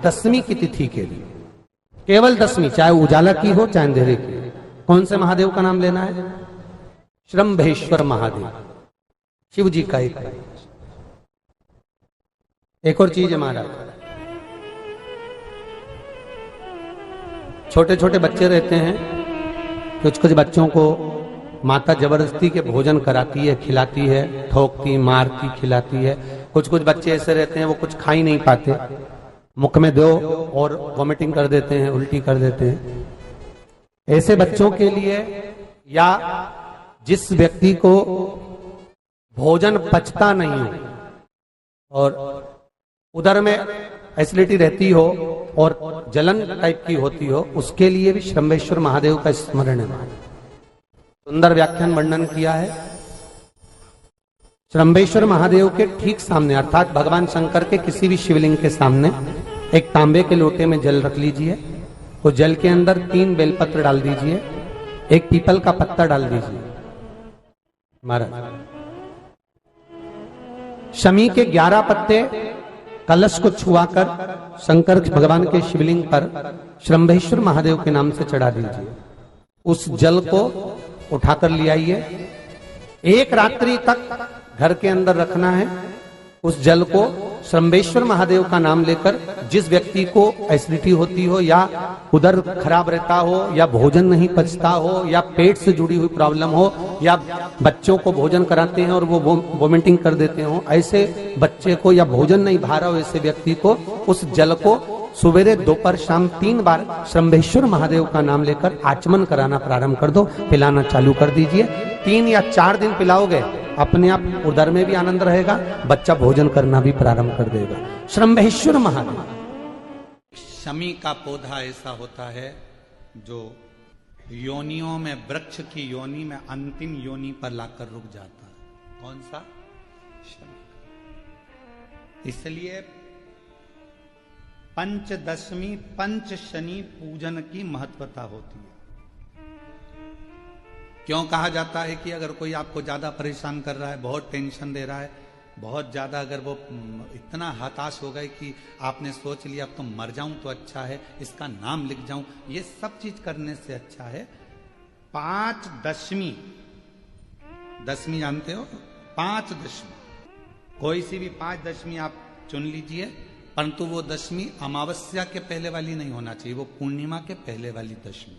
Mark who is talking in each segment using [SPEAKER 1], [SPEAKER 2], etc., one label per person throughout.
[SPEAKER 1] 10वीं की तिथि के लिए, केवल 10वीं, चाहे उजाला की हो चाहे अंधेरे की। कौन से महादेव का नाम लेना है? श्रम्भेश्वर महादेव, शिव जी का एक और चीज है महाराज, छोटे छोटे बच्चे रहते हैं, कुछ कुछ बच्चों को माता जबरदस्ती के भोजन कराती है, खिलाती है, ठोकती मारती खिलाती है। कुछ कुछ बच्चे ऐसे रहते हैं वो कुछ खा ही नहीं पाते, मुख में दो और वॉमिटिंग कर देते हैं, उल्टी कर देते हैं। ऐसे बच्चों के लिए या जिस व्यक्ति को भोजन पचता नहीं हो और उदर में एसिडिटी रहती हो और जलन टाइप की होती हो, उसके लिए भी श्रम्भेश्वर महादेव का स्मरण है। सुंदर व्याख्यान वर्णन किया है। श्रम्भेश्वर महादेव के ठीक सामने अर्थात भगवान शंकर के किसी भी शिवलिंग के सामने एक तांबे के लोटे में जल रख लीजिए, उस जल के अंदर 3 बेलपत्र डाल दीजिए, एक पीपल का पत्ता डाल दीजिए। महाराज शमी के 11 पत्ते कलश को छुआकर शंकर भगवान के शिवलिंग पर श्रम्भेश्वर महादेव के नाम से चढ़ा दीजिए। उस जल को उठाकर ले आइए, एक रात्रि तक घर के अंदर रखना है। उस जल को श्रम्भेश्वर महादेव का नाम लेकर जिस व्यक्ति को एसिडिटी होती हो या उदर खराब रहता हो या भोजन नहीं पचता हो या पेट से जुड़ी हुई प्रॉब्लम हो या बच्चों को भोजन कराते हैं और वो वोमिटिंग कर देते हो, ऐसे बच्चे को या भोजन नहीं भा रहा हो ऐसे व्यक्ति को उस जल को सुबेरे दोपहर शाम 3 बार श्रम्भेश्वर महादेव का नाम लेकर आचमन कराना प्रारंभ कर दो, पिलाना चालू कर दीजिए। 3 या 4 दिन पिलाओगे, अपने आप उदर में भी आनंद रहेगा, बच्चा भोजन करना भी प्रारंभ कर देगा। श्रम्भेश्वर महादेव।
[SPEAKER 2] शमी का पौधा ऐसा होता है जो योनियों में, वृक्ष की योनि में अंतिम योनि पर लाकर रुक जाता है। कौन सा? शमी। इसलिए पंचदशमी पंच शनि पूजन की महत्वता होती है। क्यों कहा जाता है कि अगर कोई आपको ज्यादा परेशान कर रहा है, बहुत टेंशन दे रहा है, बहुत ज्यादा अगर वो इतना हताश हो गए कि आपने सोच लिया अब तो मर जाऊं तो अच्छा है, इसका नाम लिख जाऊं, ये सब चीज करने से अच्छा है 5 दशमी। दशमी जानते हो? 5 दशमी, कोई सी भी 5 दशमी आप चुन लीजिए, परंतु वो दशमी अमावस्या के पहले वाली नहीं होना चाहिए, वो पूर्णिमा के पहले वाली दशमी।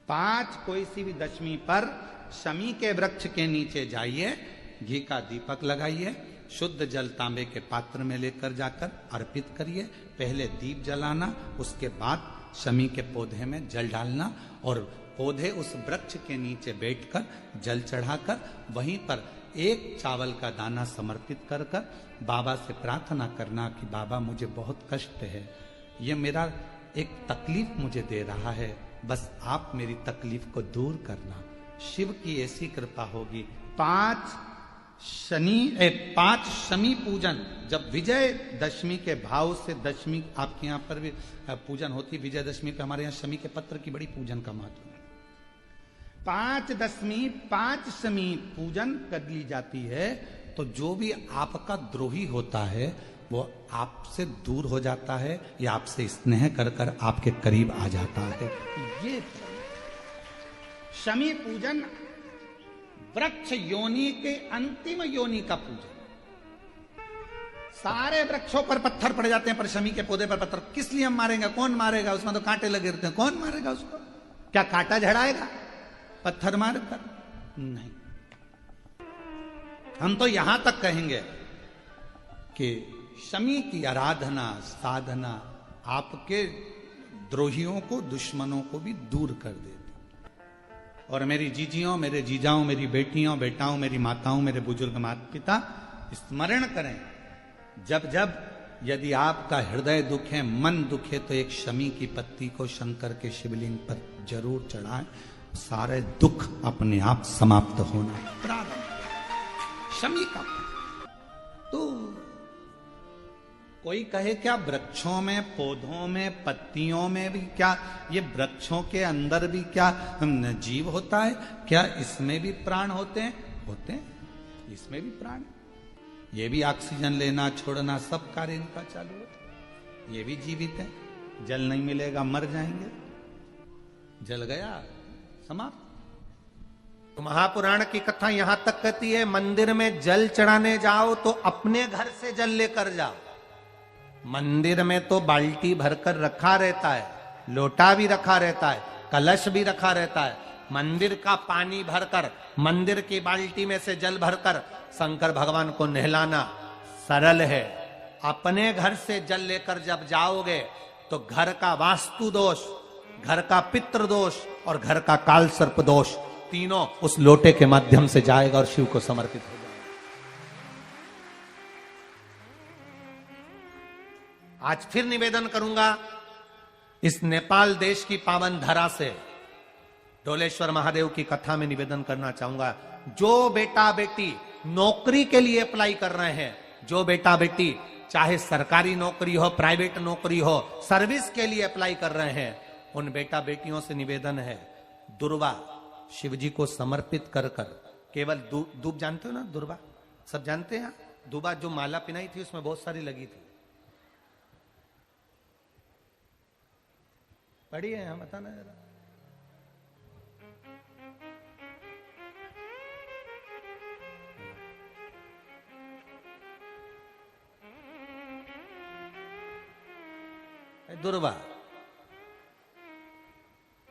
[SPEAKER 2] 5 कोई सी भी दशमी पर शमी के वृक्ष के नीचे जाइए, घी का दीपक लगाइए, शुद्ध जल तांबे के पात्र में लेकर जाकर अर्पित करिए। पहले दीप जलाना, उसके बाद शमी के पौधे में जल डालना और पौधे उस वृक्ष के नीचे बैठकर जल चढ़ाकर वहीं पर एक चावल का दाना समर्पित कर कर बाबा से प्रार्थना करना कि बाबा मुझे बहुत कष्ट है, ये मेरा एक तकलीफ मुझे दे रहा है, बस आप मेरी तकलीफ को दूर करना। शिव की ऐसी कृपा होगी। 5 शमी पूजन, जब विजय दशमी के भाव से दशमी आपके यहाँ पर भी पूजन होती, विजय दशमी पे हमारे यहाँ शमी के पत्र की बड़ी पूजन का महत्व है। 5 दशमी 5 शमी पूजन कर ली जाती है तो जो भी आपका द्रोही होता है वो आपसे दूर हो जाता है या आपसे स्नेह कर कर आपके करीब आ जाता है। ये शमी पूजन वृक्ष योनि के अंतिम योनि का पूजन। सारे वृक्षों पर पत्थर पड़ जाते हैं पर शमी के पौधे पर पत्थर किस लिए हम मारेंगे? कौन मारेगा? उसमें तो कांटे लगे रहते हैं, कौन मारेगा उसको? क्या कांटा झड़ाएगा पत्थर मार कर? नहीं। हम तो यहां तक कहेंगे कि शमी की आराधना साधना आपके द्रोहियों को, दुश्मनों को भी दूर कर देती। और मेरी जीजियों, मेरे जीजाओं, मेरी बेटियों, बेटाओं, मेरी माताओं, मेरे बुजुर्ग माता पिता स्मरण करें, जब जब यदि आपका हृदय दुखे, मन दुखे, तो एक शमी की पत्ती को शंकर के शिवलिंग पर जरूर चढ़ाएं, सारे दुख अपने आप समाप्त होना प्रारंभ। शमी का तो कोई कहे क्या वृक्षों में, पौधों में, पत्तियों में भी क्या, ये वृक्षों के अंदर भी क्या जीव होता है? क्या इसमें भी प्राण होते हैं? होते हैं, इसमें भी प्राण, ये भी ऑक्सीजन लेना छोड़ना सब कार्य इनका चालू है। ये भी जीवित है। जल नहीं मिलेगा मर जाएंगे। जल गया समाप्त।
[SPEAKER 3] तो महापुराण की कथा यहां तक कहती है, मंदिर में जल चढ़ाने जाओ तो अपने घर से जल लेकर जाओ। मंदिर में तो बाल्टी भरकर रखा रहता है, लोटा भी रखा रहता है, कलश भी रखा रहता है। मंदिर का पानी भरकर, मंदिर की बाल्टी में से जल भरकर शंकर भगवान को नहलाना सरल है। अपने घर से जल लेकर जब जाओगे तो घर का वास्तु दोष, घर का पितृ दोष और घर का काल सर्प दोष तीनों उस लोटे के माध्यम से जाएगा और शिव को समर्पित हो जाएगा। आज फिर निवेदन करूंगा इस नेपाल देश की पावन धरा से, ढोलेश्वर महादेव की कथा में निवेदन करना चाहूंगा। जो बेटा बेटी नौकरी के लिए अप्लाई कर रहे हैं, जो बेटा बेटी चाहे सरकारी नौकरी हो, प्राइवेट नौकरी हो, सर्विस के लिए अप्लाई कर रहे हैं, उन बेटा बेटियों से निवेदन है, दुर्वा शिव जी को समर्पित कर कर केवल दूब जानते हो ना, दुर्वा सब जानते हैं। दुबा जो माला पिनाई थी उसमें बहुत सारी लगी थी, पढ़ी है यहां, बताना जरा। दुर्वा,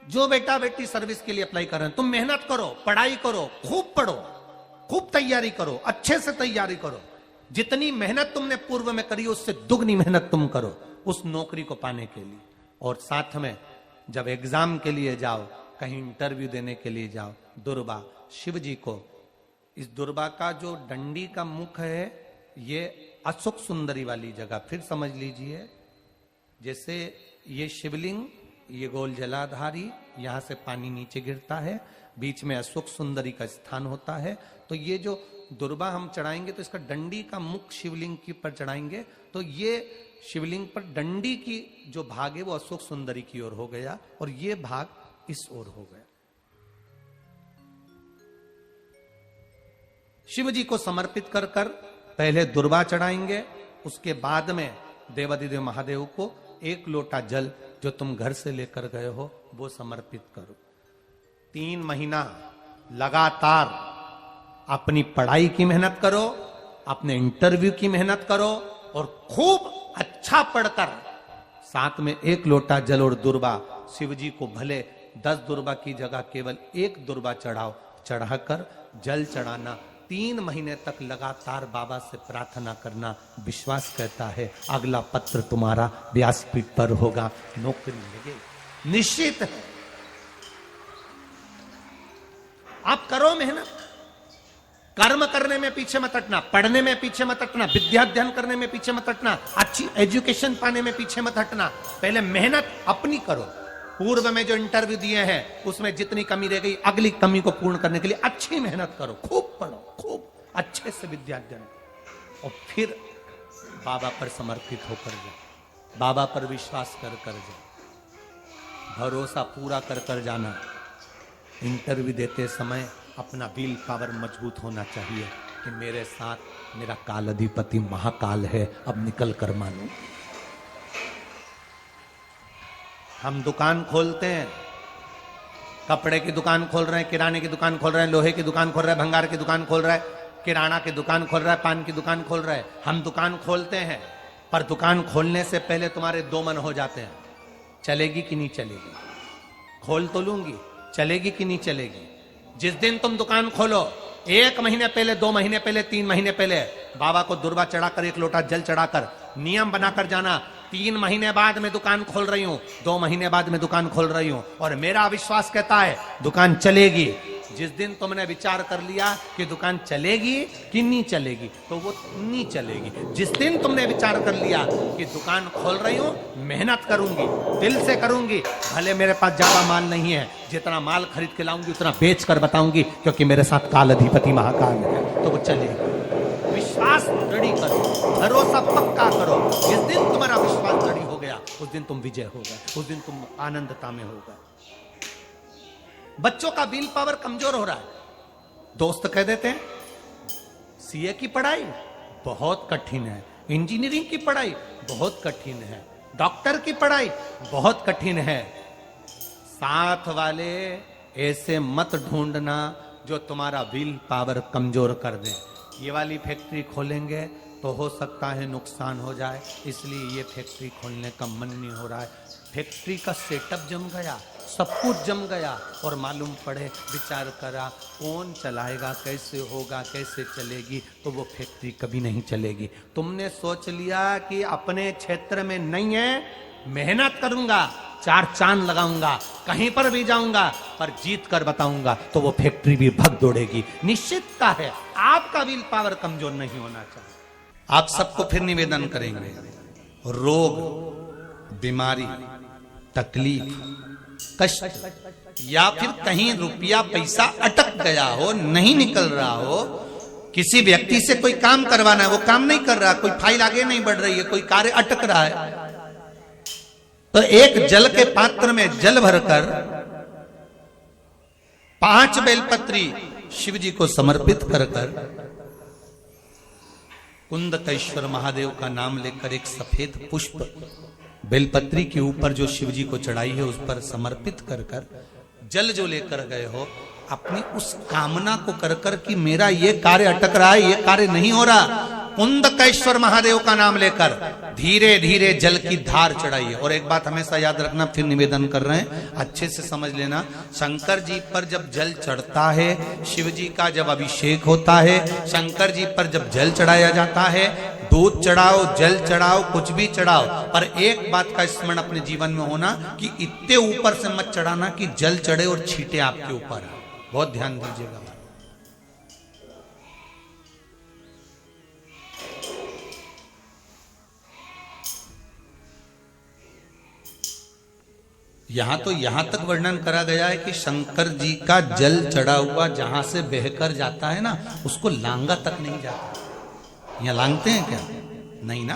[SPEAKER 3] जो बेटा बेटी सर्विस के लिए अप्लाई कर रहे हैं, तुम मेहनत करो, पढ़ाई करो, खूब पढ़ो, खूब तैयारी करो, अच्छे से तैयारी करो। जितनी मेहनत तुमने पूर्व में करी उससे दुगनी मेहनत तुम करो उस नौकरी को पाने के लिए। और साथ में जब एग्जाम के लिए जाओ, कहीं इंटरव्यू देने के लिए जाओ, दुर्वा शिव जी को, इस दुर्वा का जो डंडी का मुख है ये अशोक सुंदरी वाली जगह, फिर समझ लीजिए जैसे ये शिवलिंग, ये गोल जलाधारी, यहां से पानी नीचे गिरता है, बीच में अशोक सुंदरी का स्थान होता है। तो ये जो दुर्वा हम चढ़ाएंगे तो इसका डंडी का मुख शिवलिंग के ऊपर चढ़ाएंगे तो ये शिवलिंग पर डंडी की जो भाग है वो अशोक सुंदरी की ओर हो गया और ये भाग इस ओर हो गया। शिव जी को समर्पित कर कर पहले दुर्वा चढ़ाएंगे, उसके बाद में देवादिदेव महादेव को एक लोटा जल जो तुम घर से लेकर गए हो वो समर्पित करो। 3 महीना लगातार अपनी पढ़ाई की मेहनत करो, अपने इंटरव्यू की मेहनत करो और खूब अच्छा पढ़कर साथ में एक लोटा जल और दुर्वा, शिव जी को भले 10 दुर्वा की जगह केवल 1 दुर्वा चढ़ाओ, चढ़ाकर जल चढ़ाना, 3 महीने तक लगातार बाबा से प्रार्थना करना। विश्वास कहता है अगला पत्र तुम्हारा व्यासपीठ पर होगा, नौकरी मिलेगी, निश्चित है। आप करो मेहनत, कर्म करने में पीछे मत हटना, पढ़ने में पीछे मत हटना, विद्या अध्ययन करने में पीछे मत हटना, अच्छी एजुकेशन पाने में पीछे मत हटना। पहले मेहनत अपनी करो। पूर्व में जो इंटरव्यू दिए हैं उसमें जितनी कमी रह गई, अगली कमी को पूर्ण करने के लिए अच्छी मेहनत करो, खूब पढ़ो, खूब अच्छे से विद्या अध्ययन करो और फिर बाबा पर समर्पित होकर जाओ, बाबा पर विश्वास कर कर जाओ, भरोसा पूरा कर कर जाना। इंटरव्यू देते समय अपना विल पावर मजबूत होना चाहिए कि मेरे साथ मेरा काल अधिपति महाकाल है, अब निकल कर मानो। हम दुकान खोलते हैं, कपड़े की दुकान खोल रहे हैं, किराने की दुकान खोल रहे हैं, लोहे की दुकान खोल रहे हैं, भंगार की दुकान खोल रहे हैं, किराना की दुकान खोल रहा है, पान की दुकान खोल रहा है। हम दुकान खोलते हैं पर दुकान खोलने से पहले तुम्हारे 2 मन हो जाते हैं, चलेगी कि नहीं चलेगी, खोल तो लूंगी, चलेगी कि नहीं चलेगी। जिस दिन तुम दुकान खोलो 1 महीने पहले, 2 महीने पहले, 3 महीने पहले बाबा को दुर्वा चढ़ाकर 1 लोटा जल चढ़ाकर नियम बनाकर जाना, 3 महीने बाद मैं दुकान खोल रही हूं, 2 महीने बाद मैं दुकान खोल रही हूं और मेरा विश्वास कहता है दुकान चलेगी। जिस दिन तुमने विचार कर लिया कि दुकान चलेगी कि नहीं चलेगी तो वो नहीं चलेगी। जिस दिन तुमने विचार कर लिया कि दुकान खोल रही हूं, मेहनत करूंगी, दिल से करूंगी, भले मेरे पास ज्यादा माल नहीं है, जितना माल खरीद के लाऊंगी उतना बेच कर बताऊंगी क्योंकि मेरे साथ काल अधिपति महाकाल है, तो वो चलेगी। विश्वास दृढ़ करो, भरोसा पक्का करो। जिस दिन तुम्हारा विश्वास दृढ़ हो गया उस दिन तुम विजय हो गए, उस दिन तुम आनंदता में हो गए। बच्चों का विल पावर कमजोर हो रहा है, दोस्त कह देते हैं सीए की पढ़ाई बहुत कठिन है, इंजीनियरिंग की पढ़ाई बहुत कठिन है, डॉक्टर की पढ़ाई बहुत कठिन है। साथ वाले ऐसे मत ढूंढना जो तुम्हारा विल पावर कमजोर कर दे। ये वाली फैक्ट्री खोलेंगे तो हो सकता है नुकसान हो जाए, इसलिए ये फैक्ट्री खोलने का मन नहीं हो रहा है। फैक्ट्री का सेटअप जम गया, सब कुछ जम गया, और मालूम पड़े, विचार करा कौन चलाएगा, कैसे होगा, कैसे चलेगी, तो वो फैक्ट्री कभी नहीं चलेगी। तुमने सोच लिया कि अपने क्षेत्र में नहीं है, मेहनत करूंगा, 4 चांद लगाऊंगा, कहीं पर भी जाऊंगा, पर जीत कर बताऊंगा, तो वो फैक्ट्री भी भग दौड़ेगी। निश्चितता है आपका विल पावर कमजोर नहीं होना चाहिए।
[SPEAKER 2] आप सबको फिर निवेदन करेंगे, रोग, बीमारी, तकलीफ, कष्ट, या फिर कहीं रुपया पैसा अटक गया हो, नहीं निकल रहा हो, किसी व्यक्ति से कोई काम करवाना है, वो काम नहीं कर रहा, कोई फाइल आगे नहीं बढ़ रही है, कोई कार्य अटक रहा है, तो एक जल के पात्र में जल भरकर 5 बेलपत्री शिव जी को समर्पित कर कुंदकेश्वर महादेव का नाम लेकर एक सफेद पुष्प बेलपत्री के ऊपर जो शिव जी को चढ़ाई है उस पर समर्पित कर जल जो लेकर गए हो, अपनी उस कामना को कर कि मेरा ये कार्य अटक रहा है, ये कार्य नहीं हो रहा, कुंदकेश्वर महादेव का नाम लेकर धीरे धीरे जल की धार चढ़ाइए। और एक बात हमेशा याद रखना, फिर निवेदन कर रहे हैं, अच्छे से समझ लेना, शंकर जी पर जब जल चढ़ता है, शिव जी का जब अभिषेक होता है, शंकर जी पर जब जल चढ़ाया जाता है, दूध चढ़ाओ, जल चढ़ाओ, कुछ भी चढ़ाओ, पर एक बात का स्मरण अपने जीवन में होना कि इतने ऊपर से मत चढ़ाना कि जल चढ़े और छींटे आपके ऊपर। बहुत ध्यान दीजिएगा। यहां तो यहां तक वर्णन करा गया है कि शंकर जी का जल चढ़ा हुआ जहां से बहकर जाता है ना, उसको लांगा तक नहीं जाता। यहां लांगते हैं क्या? नहीं ना,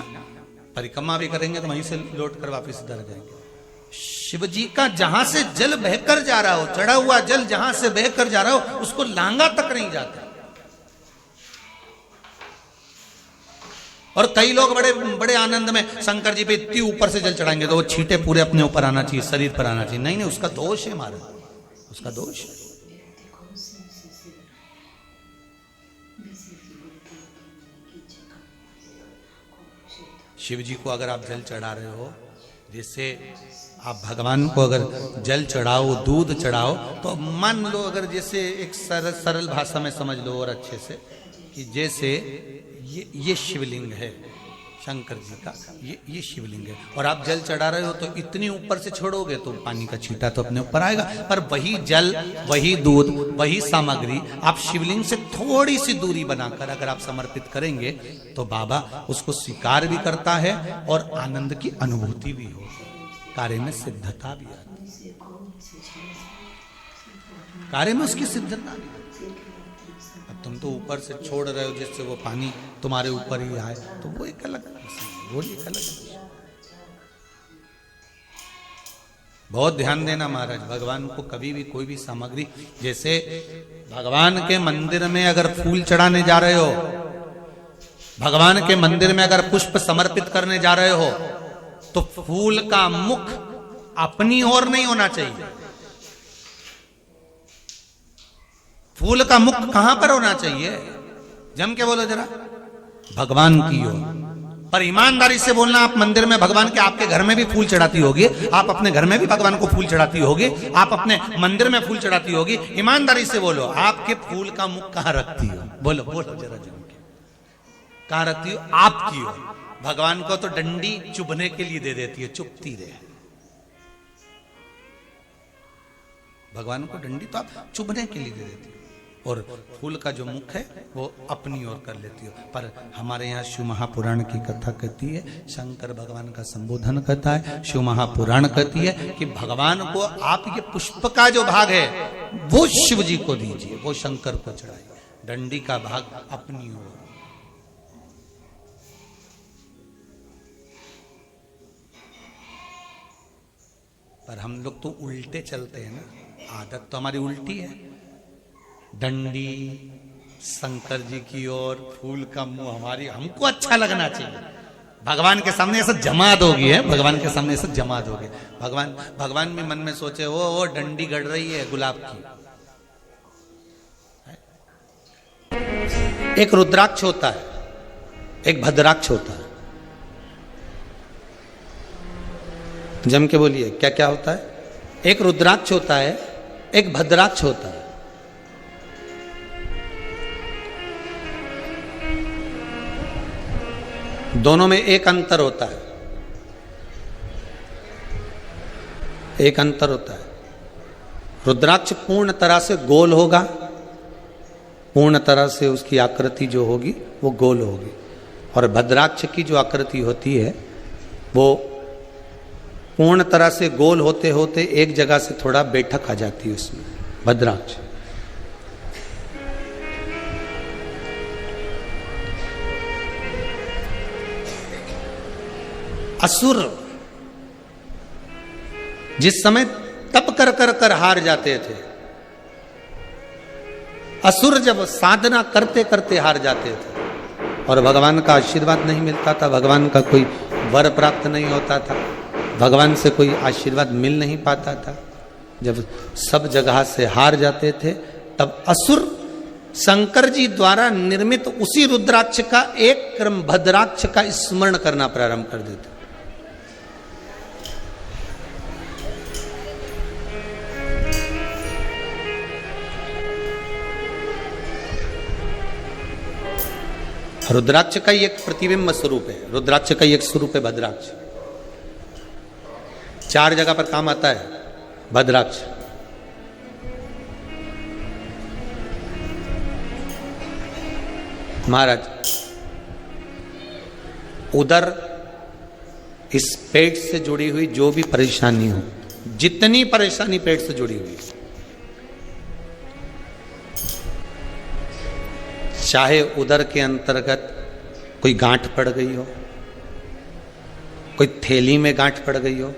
[SPEAKER 2] परिक्रमा भी करेंगे तो वहीं से लौट कर वापिस इधर जाएंगे। शिव जी का जहां से जल बहकर जा रहा हो, चढ़ा हुआ जल जहां से बहकर जा रहा हो, उसको लांगा तक नहीं जाता। और कई लोग बड़े बड़े आनंद में शंकर जी पे इतनी ऊपर से जल चढ़ाएंगे तो वो छींटे पूरे अपने ऊपर आना चाहिए, शरीर पर आना चाहिए। नहीं नहीं, उसका दोष है महाराज, उसका दोष है। शिव जी को अगर आप जल चढ़ा रहे हो, जैसे आप भगवान को अगर जल चढ़ाओ, दूध चढ़ाओ, तो मान लो अगर जैसे एक सरल भाषा में समझ लो और अच्छे से, कि जैसे ये शिवलिंग है शंकर जी का, ये शिवलिंग है, और आप जल चढ़ा रहे हो तो इतनी ऊपर से छोड़ोगे तो पानी का छींटा तो अपने ऊपर आएगा, पर वही जल, वही दूध, वही सामग्री आप शिवलिंग से थोड़ी सी दूरी बनाकर अगर आप समर्पित करेंगे तो बाबा उसको स्वीकार भी करता है और आनंद की अनुभूति भी हो, कार्य में सिद्धता भी आती, कार्य में उसकी सिद्धता भी। तुम तो ऊपर से छोड़ रहे हो जिससे वो पानी तुम्हारे ऊपर ही आए, तो वो एक अलग, वो एक अलग। बहुत ध्यान देना महाराज, भगवान को कभी भी कोई भी सामग्री, जैसे भगवान के मंदिर में अगर फूल चढ़ाने जा रहे हो, भगवान के मंदिर में अगर पुष्प समर्पित करने जा रहे हो, तो फूल का मुख अपनी ओर नहीं होना चाहिए। फूल का मुख कहां पर होना चाहिए? जम के बोलो जरा, भगवान की ओर। पर ईमानदारी से बोलना, आप मंदिर में भगवान के, आपके घर में भी फूल चढ़ाती होगी, आप अपने घर में भी भगवान को फूल चढ़ाती होगी, आप अपने मंदिर में फूल चढ़ाती होगी, ईमानदारी से बोलो, आपके फूल का मुख कहां रखती हो? बोलो बोलो जरा जम के, कहां रखती हो? आपकी ओर। भगवान को तो डंडी चुभने के लिए दे देती है, चुभती रहे। भगवान को डंडी तो आप चुभने के लिए दे देती हो, और फूल का जो मुख है वो अपनी ओर कर लेती हो। पर हमारे यहाँ शिव महापुराण की कथा कहती है, शंकर भगवान का संबोधन करता है, शिव महापुराण कहती है कि भगवान को आप ये पुष्प का जो भाग है वो शिव जी को दीजिए, वो शंकर को चढ़ाइए, डंडी का भाग अपनी ओर। पर हम लोग तो उल्टे चलते हैं ना, आदत तो हमारी उल्टी है, डंडी शंकर जी की ओर, फूल का मुंह हमारी, हमको अच्छा लगना चाहिए, भगवान के सामने ऐसा जमा दोगी है, भगवान के सामने ऐसा जमा दोगे। भगवान भी मन में सोचे वो डंडी गड़ रही है गुलाब की। एक रुद्राक्ष होता है, एक भद्राक्ष होता है। जम के बोलिए क्या क्या होता है? एक रुद्राक्ष होता है, एक भद्राक्ष होता है। दोनों में एक अंतर होता है, एक अंतर होता है। रुद्राक्ष पूर्ण तरह से गोल होगा, पूर्ण तरह से उसकी आकृति जो होगी वो गोल होगी, और भद्राक्ष की जो आकृति होती है वो पूर्ण तरह से गोल होते होते एक जगह से थोड़ा बैठक आ जाती है उसमें, भद्राक्ष। असुर जिस समय तप कर कर कर हार जाते थे, असुर जब साधना करते करते हार जाते थे और भगवान का आशीर्वाद नहीं मिलता था, भगवान का कोई वर प्राप्त नहीं होता था, भगवान से कोई आशीर्वाद मिल नहीं पाता था, जब सब जगह से हार जाते थे, तब असुर शंकर जी द्वारा निर्मित उसी रुद्राक्ष का एक क्रम भद्राक्ष का स्मरण करना प्रारंभ कर देते। रुद्राक्ष का ही एक प्रतिबिंब स्वरूप है, रुद्राक्ष का ही एक स्वरूप है भद्राक्ष। 4 जगह पर काम आता है भद्राक्ष। महाराज उधर इस पेट से जुड़ी हुई जो भी परेशानी हो, जितनी परेशानी पेट से जुड़ी हुई, चाहे उदर के अंतर्गत कोई गांठ पड़ गई हो, कोई थैली में गांठ पड़ गई हो,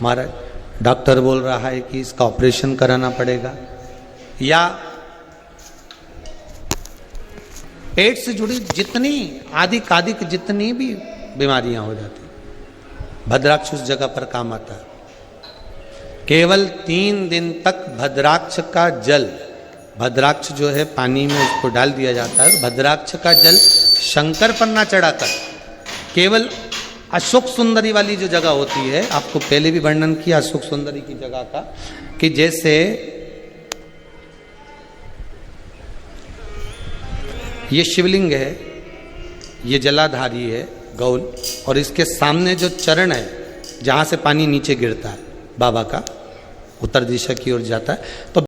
[SPEAKER 2] महाराज डॉक्टर बोल रहा है कि इसका ऑपरेशन कराना पड़ेगा, या पेट से जुड़ी जितनी आदिक जितनी भी बीमारियां हो जाती, भद्राक्ष उस जगह पर काम आता है। केवल 3 दिन तक भद्राक्ष का जल, भद्राक्ष जो है पानी में उसको डाल दिया जाता है, भद्राक्ष का जल शंकर पर ना चढ़ाकर केवल अशोक सुंदरी वाली जो जगह होती है, आपको पहले भी वर्णन किया अशोक सुंदरी की जगह का, कि जैसे ये शिवलिंग है, ये जलाधारी है गौल, और इसके सामने जो चरण है जहां से पानी नीचे गिरता है बाबा का, उत्तर दिशा की ओर जाता है, तो